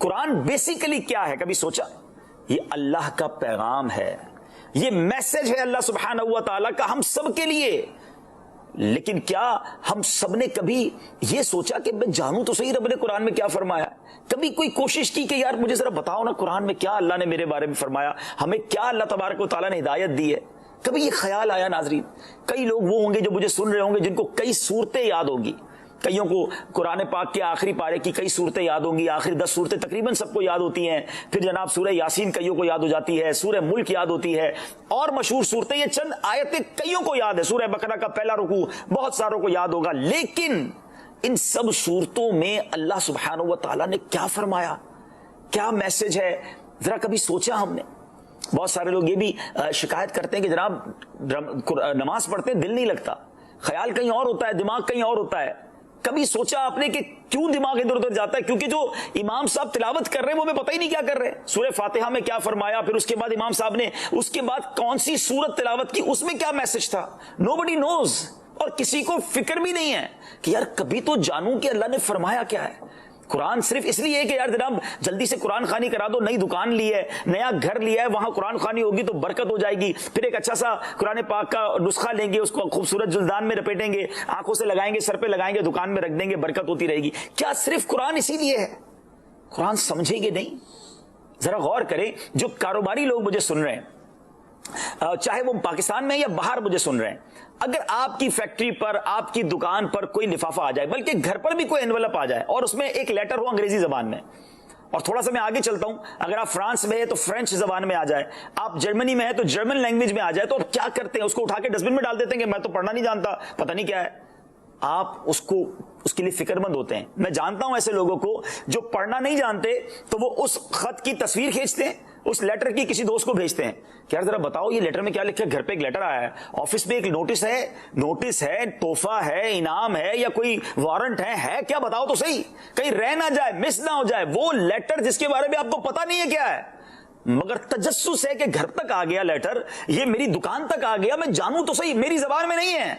قرآن basically کیا ہے؟ کبھی سوچا؟ یہ اللہ کا پیغام ہے، یہ میسج ہے اللہ سبحانہ و تعالیٰ کا ہم سب کے لیے۔ لیکن کیا ہم سب نے کبھی یہ سوچا کہ میں جانوں تو صحیح رب نے قرآن میں کیا فرمایا؟ کبھی کوئی کوشش کی کہ یار مجھے ذرا بتاؤ نا قرآن میں کیا اللہ نے میرے بارے میں فرمایا، ہمیں کیا اللہ تبارک و تعالیٰ نے ہدایت دی ہے؟ کبھی یہ خیال آیا؟ ناظرین، کئی لوگ وہ ہوں گے جو مجھے سن رہے ہوں گے جن کو کئی صورتیں یاد ہوگی، کئیوں کو قرآن پاک کے آخری پارے کی کئی صورتیں یاد ہوں گی، آخری 10 صورتیں تقریباً سب کو یاد ہوتی ہیں، پھر جناب سورہ یاسین کئیوں کو یاد ہو جاتی ہے، سورہ ملک یاد ہوتی ہے، اور مشہور صورتیں یہ چند آیتیں کئیوں کو یاد ہے، سورہ بقرہ کا پہلا رکوع بہت ساروں کو یاد ہوگا۔ لیکن ان سب صورتوں میں اللہ سبحانہ و تعالیٰ نے کیا فرمایا، کیا میسج ہے؟ ذرا کبھی سوچا ہم نے؟ بہت سارے لوگ یہ بھی شکایت کرتے ہیں کہ جناب نماز پڑھتے ہیں دل نہیں لگتا، خیال کہیں اور ہوتا ہے، دماغ کہیں اور ہوتا ہے۔ کبھی سوچا آپ نے کہ کیوں دماغ ادھر ادھر جاتا ہے؟ کیونکہ جو امام صاحب تلاوت کر رہے ہیں وہ ہمیں پتہ ہی نہیں کیا کر رہے ہیں۔ سورہ فاتحہ میں کیا فرمایا، پھر اس کے بعد امام صاحب نے اس کے بعد کون سی سورت تلاوت کی، اس میں کیا میسج تھا، nobody knows، اور کسی کو فکر بھی نہیں ہے کہ یار کبھی تو جانوں کہ اللہ نے فرمایا کیا ہے۔ قرآن صرف اس لیے کہ یار جناب جلدی سے قرآن خوانی کرا دو، نئی دکان لی ہے، نیا گھر لیا ہے، وہاں قرآن خوانی ہوگی تو برکت ہو جائے گی، پھر ایک اچھا سا قرآن پاک کا نسخہ لیں گے، اس کو خوبصورت جلدان میں لپیٹیں گے، آنکھوں سے لگائیں گے، سر پہ لگائیں گے، دکان میں رکھ دیں گے، برکت ہوتی رہے گی۔ کیا صرف قرآن اسی لیے ہے؟ قرآن سمجھیں گے نہیں؟ ذرا غور کریں، جو کاروباری لوگ مجھے سن رہے ہیں، چاہے وہ پاکستان میں یا باہر مجھے سن رہے ہیں، اگر آپ کی فیکٹری پر، آپ کی دکان پر کوئی لفافہ آ جائے، بلکہ گھر پر بھی کوئی انویلپ آ جائے اور اس میں ایک لیٹر ہو انگریزی زبان میں، اور تھوڑا سا میں آگے چلتا ہوں، اگر آپ فرانس میں ہے تو فرینچ زبان میں آ جائے، آپ جرمنی میں ہے تو جرمن لینگویج میں آ جائے، تو آپ کیا کرتے ہیں؟ اس کو اٹھا کے ڈسٹ بن میں ڈال دیتے ہیں کہ میں تو پڑھنا نہیں جانتا، پتہ نہیں کیا ہے۔ آپ اس کے لیے فکر مند ہوتے ہیں۔ میں جانتا ہوں ایسے لوگوں کو جو پڑھنا نہیں جانتے تو وہ اس خط کی تصویر کھینچتے ہیں، اس لیٹر کی کسی دوست کو بھیجتے ہیں کہ یار ذرا بتاؤ یہ لیٹر میں کیا لکھا ہے، گھر پہ ایک لیٹر آیا ہے، آفس میں ایک نوٹس ہے، تحفہ ہے، انعام ہے، یا کوئی وارنٹ ہے کیا؟ بتاؤ تو صحیح، کہیں رہ نہ جائے، مس نہ ہو جائے۔ وہ لیٹر جس کے بارے میں آپ کو پتا نہیں ہے کیا ہے، مگر تجسس ہے کہ گھر تک آ گیا لیٹر، یہ میری دکان تک آ گیا، میں جانوں تو صحیح، میری زبان میں نہیں ہے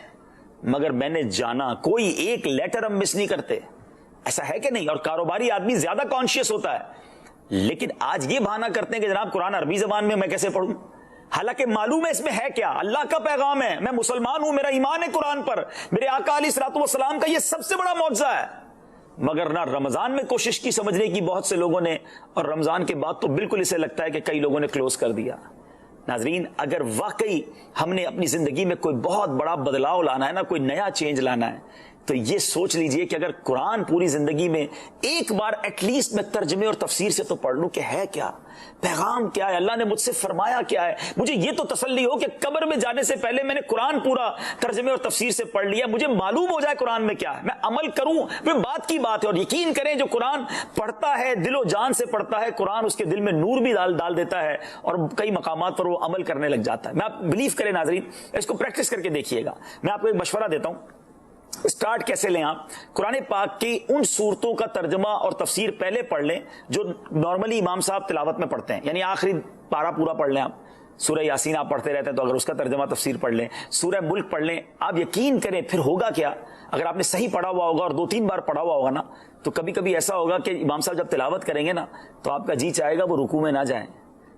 مگر میں نے جانا۔ کوئی ایک لیٹر ہم مس نہیں کرتے، ایسا ہے کہ نہیں؟ اور کاروباری آدمی زیادہ کانشیس ہوتا ہے، لیکن آج یہ بہانہ کرتے ہیں کہ جناب قرآن عربی زبان میں کیسے پڑھوں، حالانکہ معلوم ہے اس میں ہے کیا، اللہ کا پیغام ہے، میں مسلمان ہوں، میرا ایمان ہے قرآن پر، میرے آقا علیہ الصلوۃ والسلام کا یہ سب سے بڑا معجزہ ہے۔ مگر نہ رمضان میں کوشش کی سمجھنے کی بہت سے لوگوں نے، اور رمضان کے بعد تو بالکل اسے لگتا ہے کہ کئی لوگوں نے کلوز کر دیا۔ ناظرین، اگر واقعی ہم نے اپنی زندگی میں کوئی بہت بڑا بدلاؤ لانا ہے نا، کوئی نیا چینج لانا ہے، تو یہ سوچ لیجئے کہ اگر قرآن پوری زندگی میں ایک بار ایٹ لیسٹ میں ترجمے اور تفسیر سے تو پڑھ لوں کہ ہے کیا، پیغام کیا ہے، اللہ نے مجھ سے فرمایا کیا ہے، مجھے یہ تو تسلی ہو کہ قبر میں جانے سے پہلے میں نے قرآن پورا ترجمے اور تفسیر سے پڑھ لیا، مجھے معلوم ہو جائے قرآن میں کیا ہے، میں عمل کروں، وہ بات کی بات ہے۔ اور یقین کریں جو قرآن پڑھتا ہے، دل و جان سے پڑھتا ہے، قرآن اس کے دل میں نور بھی ڈال دیتا ہے، اور کئی مقامات پر وہ عمل کرنے لگ جاتا ہے۔ میں آپ بلیو کریں ناظرین، اس کو پریکٹس کر کے دیکھیے گا۔ میں آپ کو ایک مشورہ دیتا ہوں، اسٹارٹ کیسے لیں آپ؟ قرآن پاک کی ان صورتوں کا ترجمہ اور تفسیر پہلے پڑھ لیں جو نارملی امام صاحب تلاوت میں پڑھتے ہیں، یعنی آخری پارا پورا پڑھ لیں آپ۔ سورہ یاسین آپ پڑھتے رہتے ہیں تو اگر اس کا ترجمہ تفسیر پڑھ لیں، سورہ ملک پڑھ لیں۔ آپ یقین کریں پھر ہوگا کیا، اگر آپ نے صحیح پڑھا ہوا ہوگا اور 2-3 بار پڑھا ہوا ہوگا نا، تو کبھی کبھی ایسا ہوگا کہ امام صاحب جب تلاوت کریں گے نا تو آپ کا جی چاہے گا وہ رکوع میں نہ جائیں،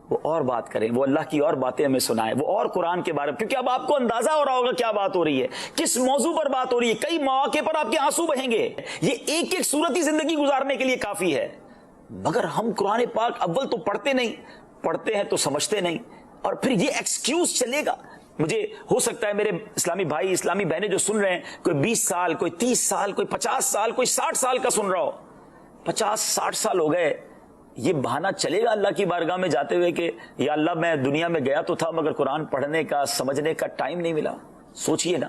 وہ اور بات کریں، وہ اللہ کی اور باتیں ہمیں سنائیں، وہ اور قرآن کے بارے میں، کیونکہ اب آپ کو اندازہ ہو رہا ہوگا کیا بات ہو رہی ہے، کس موضوع پر بات ہو رہی ہے، کئی مواقع پر آپ کے آنسو بہیں گے۔ یہ ایک ایک صورت ہی زندگی گزارنے کے لیے کافی ہے، مگر ہم قرآن پاک اول تو پڑھتے نہیں، پڑھتے ہیں تو سمجھتے نہیں، اور پھر یہ ایکسکیوز چلے گا۔ مجھے ہو سکتا ہے میرے اسلامی بھائی، اسلامی بہنیں جو سن رہے ہیں، کوئی 20 سال، کوئی 30 سال، کوئی 50 سال، کوئی 60 سال کا سن رہا ہو، 50-60 سال ہو گئے، یہ بہانہ چلے گا اللہ کی بارگاہ میں جاتے ہوئے کہ یا اللہ میں دنیا میں گیا تو تھا مگر قرآن پڑھنے کا، سمجھنے کا ٹائم نہیں ملا؟ سوچئے نا۔